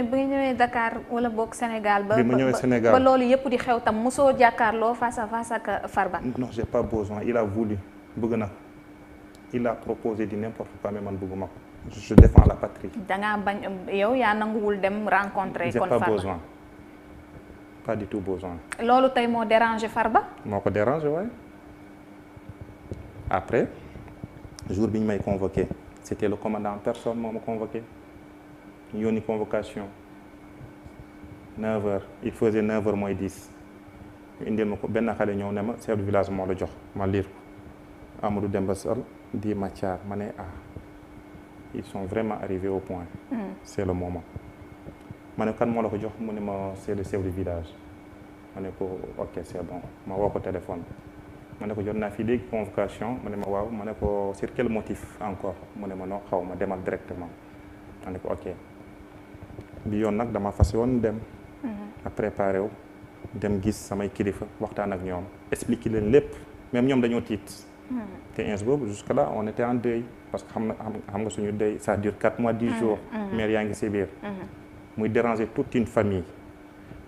bi nga ñëwee Dakar wala boog Sénégal bi ma ñëwee Sénégal ba loolu yëpp di xew tam mosoo jàkkaarloo face à face ak Farba. non j'ai pas besoin il a voulu bëgg na il a proposé di n'importe quoi mais man bëgguma ko je défends la patrie. da ngaa bañ yow yaa nanguwul dem rencontrer. kon j'ai Farba pas besoin pas du tout besoin. loolu tey moo dérangé Farba. moo ko dérangé waaye après jour bi ñu may convoqué c'était le commandant en personne moo ma convoqué ñu yónni convocation 9h il faisait 9h moins 10 ñu indil ma ko benn xale ñëw ne ma chef de village moo la jox ma lire ko Amadou Demba Sall di Mathiar ma ne ils sont vraiment arrivés au point. C'est le moment. ma ne kan moo la ko jox mu ne ma c'est le chef de village ma ne ko ok c'est bon ma woo ko téléphone ma ne ko jot naa fii léegi convocation mu ne ma waaw ma ne ko sur quel motif encore mu ne ma non xaw ma demal directement ma ne ko ok bi yoon nag dama fas woon dem. a préparé wu dem gis samay kilifa waxtaan ak ñoom expliquer leen lépp même ñoom dañoo tiit. te ins boobu jusque là on était en deuil parce que xam nga suñu deuil ça dure 4 mois 10 jours. mère yaa ngi si biir. muy déranger toute une famille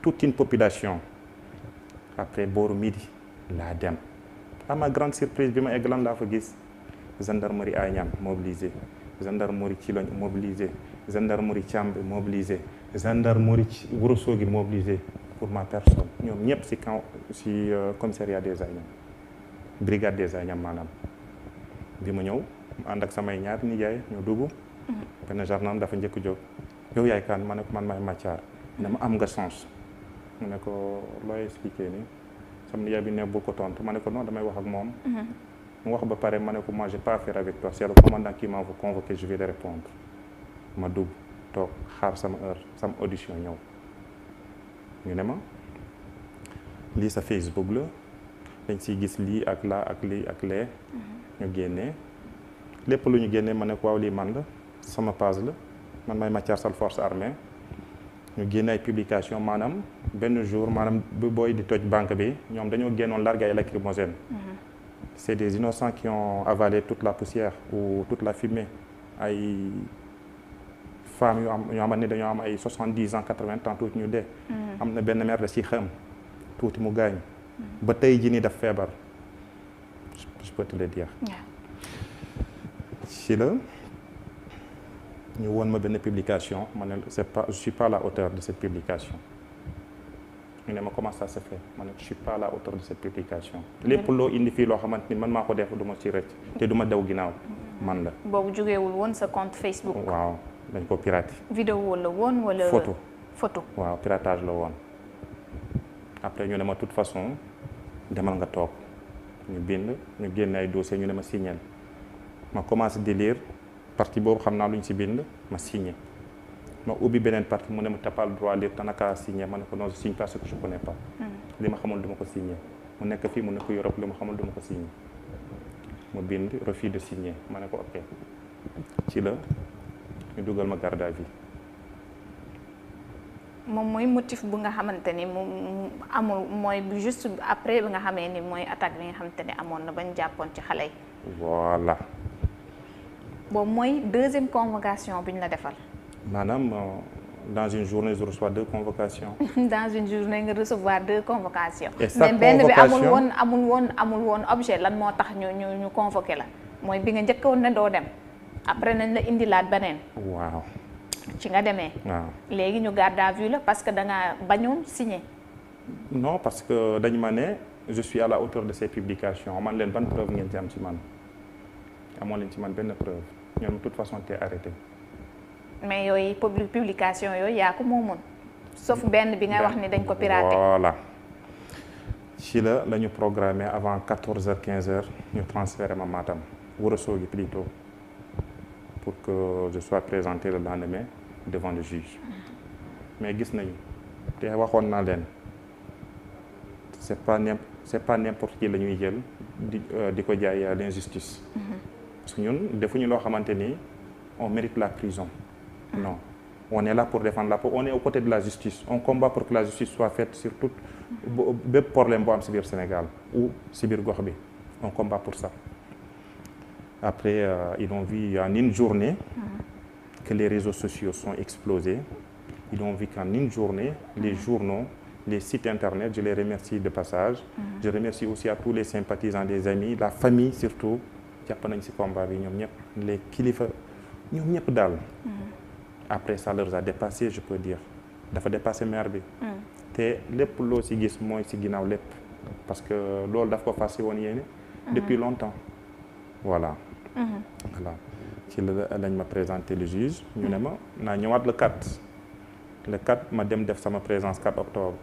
toute une population après booru midi laa dem à ma grande surprise bi ma egg lan laa fa gis gendarmerie Agnam mobilisé gendarmerie Thilogne mobilisé gendarmerie Thiambe mobilisé gendarmerie Ourossogui mobilisé pour ma personne ñoom ñëpp si camp si commissariat des Agnam brigade des Agnam maanaam bi ma ñëw ànd ak samay ñaar nijaay ñu dugg benn gendarme dafa njëkk jóg yow yaay kan ma ne ko man maay Mathiar dama am nga chance mu ne ko looy expliqué ni sama nijaay bi ne bul ko tontu ma ne ko non damay wax ak moom mu wax ba pare ma ne ko moi j'ai pas affaire avec toi c'est le commandant qui m'a convoqué je vais le répondre ma dugg toog xaar sama heure sama audition ñëw ñu ne ma lii sa Facebook la dañ siy gis lii ak laa ak lii ak lee ñu génnee lépp lu ñu génnee ma ne ko waaw lii man la sama page la man maay Mathiar Sall force armée ñu génne ay publication maanaam benn jour maanaam bu booy di toj banque bi ñoom dañoo génnoon largué ay lacrymogène. C'est des innocents qui ont avalé toute la poussière ou toute la fumée ay femmes yoo xamante ne dañoo am ay 70 ans 80 ans tuuti ñu dee. am na benn mère da si xam tuuti mu gaañ. ba tey jii nii daf feebar je peux te le dire. ci la. ñu woon ma benn publication ma ne je suis pas à la hauteur de cette publication ñu ne ma comment ça se fait ma ne je suis pas à la hauteur de cette publication lépp loo indi fii loo xamante ni man maa ko def du ma ci rëcc te du ma daw ginnaaw man la. boobu jógeewul woon sa compte Facebook. waaw dañ ko piraté. vidéo la woon wala. photo waaw piratage la woon après ñu ne ma toute façon demal nga toog ñu bind ñu génne ay dossiers ñu ne ma signal ma commencé di lire. partie boobu xam naa lu ñu ci bind ma signé ma ubbi beneen partie mu ne ma t'as pas le droit de lire te naka signé ma ne ko non je signe pas ce que je connais pas. li ma xamul du ma ko signé mu nekk fii mu nekk Europe li ma xamul du ma ko signé mu bind refus de signer ma ne ko ok ci la ñu dugal ma garde à vue. moom mooy motif bu nga xamante ni moom amul mooy juste après bi nga xamee ni mooy attaque bi nga xamante ni amoon na bañ jàppoon ci xale yi. voilà. boobu mooy deuxième convocation bi ñu la defal. maanaam dans une journée je reçois 2 convocations. dans une journée nga recevoir 2 convocations. et chaque mais benn bi convocation amul woon objet lan moo tax ñu convoqué la mooy bi nga njëkkoon ne doo dem après nañ la indilaat beneen. waaw. ci nga demee. waaw léegi ñu garde à vue la parce que da nga bañoon signé. non parce que dañu ma ne je suis à la hauteur de ces publications man leen ban preuve ngeen ci am ci man amoon leen ci man benn preuve. ñoom de toute façon t'es arrêté. mais yooyu publication yooyu yaa ko moomoon sauf benn bi nga wax ni dañ ko piraté. voilà ci la ñu programmé avant 14h 15h ñu transféré ma Matam Ourossogui plutôt pour que je sois présenté le lendemain devant le juge mais gis nañu te waxoon naa leen c'est pas n'importe qui la ñuy jël di ko jaay l'injustice. parce que ñun defuñu loo xamante ni on mérite la prison non on est là pour défendre la peau on est aux côtés de la justice on combat pour que la justice soit faite sur tout bépp problème boo am si biir Sénégal ou si biir gox bi on combat pour ça après ils ont vu en une journée que les réseaux sociaux sont explosés Ils ont vu qu'en une journée, les journaux, les sites internet, je les remercie de passage. Je remercie aussi à tous les sympathisants, des amis, la famille surtout. jàpp nañ ci combat bi ñoom ñëpp les kilifa ñoom ñëpp daal. Après ça leur a dépassé, je peux dire dafa dépassé maire bi. te lépp loo ci gis mooy ci ginnaaw lépp parce que loolu daf ko fàtte woon yéene. depuis longtemps voilà. voilà ci lañ ma présenté le juge. ñu ne ma naa ñëwaat le 4. le 4 ma dem def sama présence 4 octobre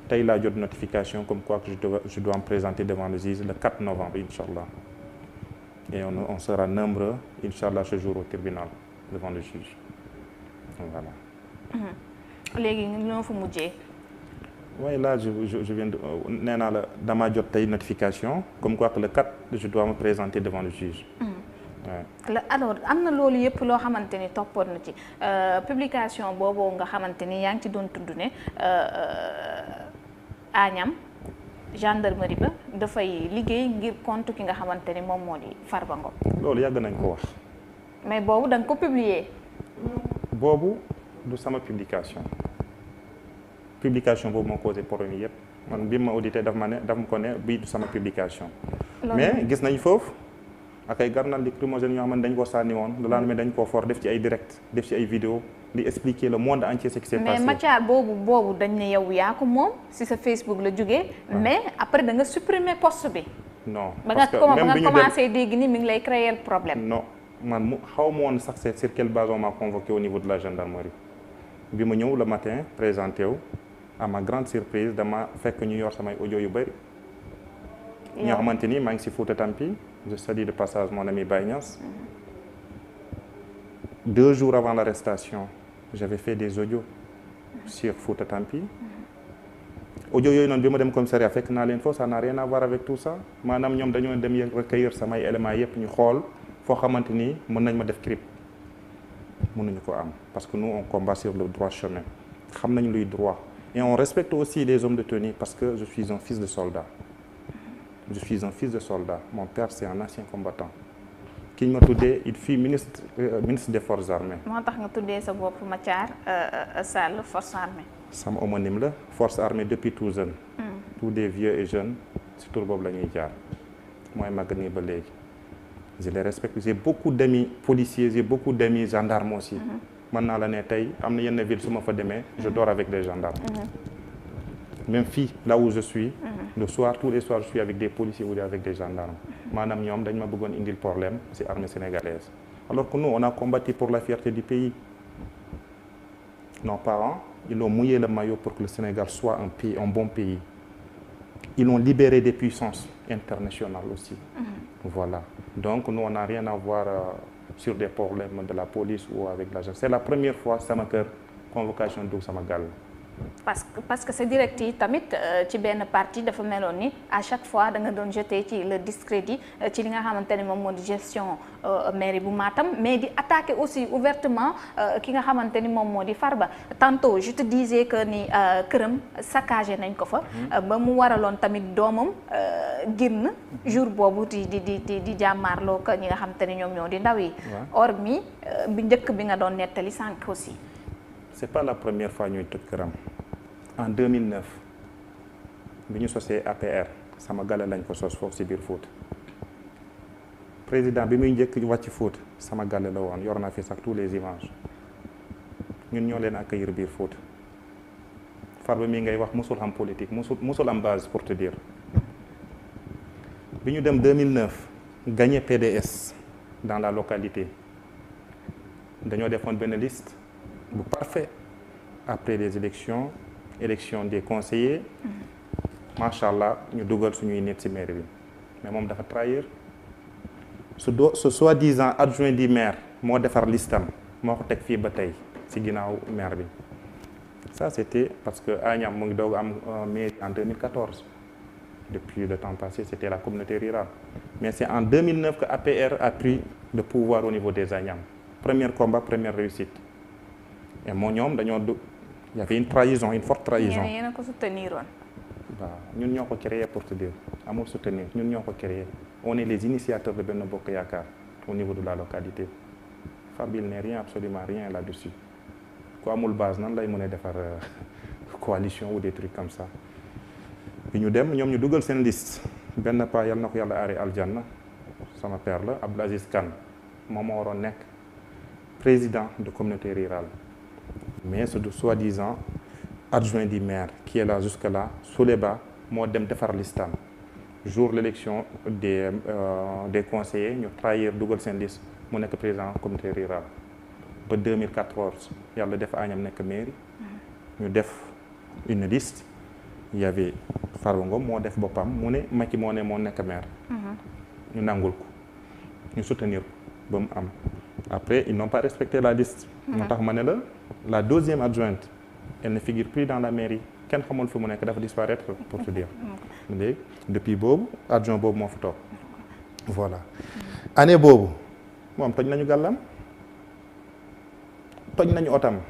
tey laa jot notification comme quoi que je dois me présenter devant le juge le 4 novembre incha allah. Et on sera nombreux, Inch'Allah, ce jour au tribunal, devant le juge. Voilà. léegi ñoo fa mujjee. Oui, là, je viens de... nee naa la dama jot tey notification, comme quoi que le 4, je dois me présenter devant le juge. Ouais. Alors am na loolu yëpp loo xamante ni toppoon na ci publication boobu nga xamante ni yaa ngi ci doon tudd ne Agnam gendarmerie ba dafay liggéey ngir compte ki nga xamante ni moom moo di Farba Ngom. loolu yàgg nañ ko wax. mais boobu da nga ko publier. boobu du sama publication boobu moo causé problème yëpp man bi ma audité daf ma ko ne bii du sama publication. mais gis nañ foofu ak ay garnal lacrymogène ñoo xamante dañ ko sànni woon le lendemain dañ koo for def ci ay direct def ci ay vidéo di expliquer le monde entier ce qui s'est passé. mais Mathiar boobu dañ ne yow yaa ko moom si sa Facebook la jógee. mais après da nga supprimer post bi. non parce que ba nga commencé dégg ni mi ngi lay créer problème. non man xaw ma woon sax sur quelle base on m'a convoqué au niveau de la gendarmerie bi ma ñëw le matin présenté wu à ma grande surprise dama fekk ñu yor samay audio yu bëri. ñoo xamante ni maa ngi si Fouta Tampi je salue de passage mon ami Baye Niass. 2 jours avant l'arrestation j'avais fait des audios sur Fouta Tampi. audio yooyu noonu bi ma dem commissariat fekk naa leen foofu ça n'a rien à voir avec tout ça maanaam ñoom dañoo dem recueillir samay éléments yëpp ñu xool foo xamante ni mën nañ ma def crime mënuñu ko am parce que nous on combat sur le droit chemin xam nañ luy droit et on respecte aussi les hommes de tenue parce que je suis un fils de soldat. Je suis un fils de soldat. Mon père, c'est un ancien combattant. Qui m'a tuddee, il fut ministre des forces armées. moo tax nga tuddee sa bopp Mathiar Sall force armée. sama homonyme la force armée depuis tout jeune. tous des vieux et jeunes si tur boobu la ñuy jaar mooy màgg nii ba léegi. je les respecte j'ai beaucoup d'amis policiers j'ai beaucoup d'amis gendarmes aussi. mën naa la ne tey am na yenn ville su ma fa demee je dors avec des gendarmes. même fii là où je suis. le soir tous les soirs je suis avec des policiers ou avec des gendarmes. maanaam ñoom dañ ma bëggoon indil problème ci armée sénégalaise. alors que nous on a combattu pour la fierté du pays. nos parents ils ont mouillé le maillot pour que le Sénégal soit un bon pays. ils ont libéré des puissances internationales aussi. voilà donc nous on n'a rien à voir sur des problèmes de la police ou avec l'agence. c'est la première fois sama kër convocation dugg sama gàll. parce que sa direct yi tamit ci benn partie dafa meloon ni à chaque fois da nga doon jeter ci le discrédit ci li nga xamante ne moom moo di gestion mairie bu Matam mais di attaquer aussi ouvertement ki nga xamante ni moom moo di Farba. tantôt je te disais que ni këram saccagé nañ ko fa. ba mu waraloon tamit doomam génn jour boobu di jàmmaarloo ko ñi nga xamante ni ñoom ñoo di ndaw yi. or mi bi njëkk bi nga doon nettali sànq aussi. c'est pas la première fois ñuy toj këram en 2009 bi ñu sosee APR sama gala lañ ko sos foofu ci biir Fouta président bi muy njëkk wàcc Fouta sama gala la woon yor naa fi sax tous les images ñun ñoo leen accueillir biir Fouta Farba mi ngay wax musul am politique musul am base pour te dire bi ñu dem 2009 gagné PDS dans la localité dañoo defoon benn liste bu parfait après les élections des conseillers macha allah ñu dugal suñuy nit ci maire bi mais moom dafa trahir ce soi-disant adjoint du maire moo defar listam moo ko teg fii ba tey ci ginnaaw maire bi ça c'était parce que Agnam mu ngi doog am mairie en 2014 depuis le temps passé c'était la communauté rurale mais c'est en 2009 que APR a pris le pouvoir au niveau des Agnam premier combat première réussite. et moo ñoom dañoo il y avait une trahison une forte trahison. yéen a ko soutenir woon. waaw ñun ñoo ko créé pour te dire amul soutenir ñun ñoo ko créé on est les initiateurs de Benno Bokk Yaakaar au niveau de la localité Farba il n'est rien absolument rien là-dessus ku amul base nan lay mën a defar coalition ou des trucs comme ça bi ñu dem ñoom ñu dugal seen liste benn pas yal na ko yàlla aaree aljanna sama père la Abdoul Aziz Kane moom moo waroon nekk président de communauté rurale mais c'est de soi-disant adjoint du maire qui est là jusque-là Souleyba moo dem defar listam jour l'élection des conseillers ñu trahir dugal seen liste mu nekk président communauté rurale ba 2014 yàlla def Agnam nekk mairie ñu def une liste il y avait Farba Ngom moo def boppam mu ne Macky moo ne moo nekk maire ñu nangul ko ñu soutenir ko ba mu am après ils n'ont pas respecté la liste moo tax ma ne la deuxième adjointe elle ne figure plus dans la mairie kenn xamul fi mu nekk dafa disparaître pour te dire léegi depuis boobu adjoint boobu moo fa toog voilà année boobu moom toj nañu gàllam toj nañu otam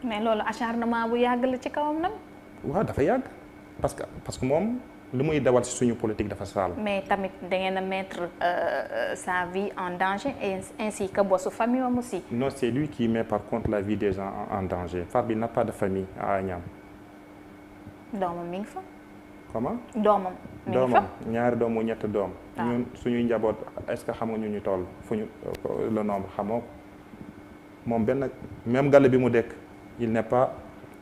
mais loolu acharnement bu yàgg la ci kawam nag. waaw dafa yàgg parce que moom lu muy dawal ci suñu politique dafa saal. mais tamit da ngeen a mettre sa vie en danger et ainsi que bossu famille am aussi. non c'est lui qui met par contre la vie des gens en danger Farba n'a pas de famille à Agnam. doomam mi ngi fa. comment. doomam mi ngi fa ñaari doom ñetti doom. ñun suñuy njaboot est-ce que xam nga ñu toll fu ñu le nombre xamoo ko moom benn même gàll bi mu dekk il n'est pas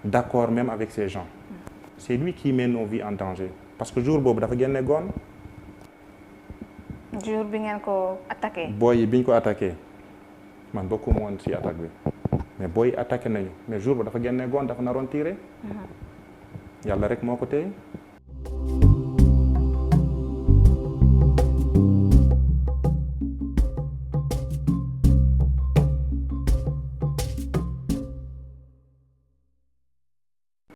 d'accord même avec ces gens. C'est lui qui met nos vies en danger parce que jour boobu dafa génne goon. jour bi ngeen ko attaqué. booy yi bi ñu ko attaqué man bokkuma woon ci attaque bi mais booy yi attaqué nañu mais jour ba dafa génne goon dafa naroon tiré. yàlla rek moo ko téye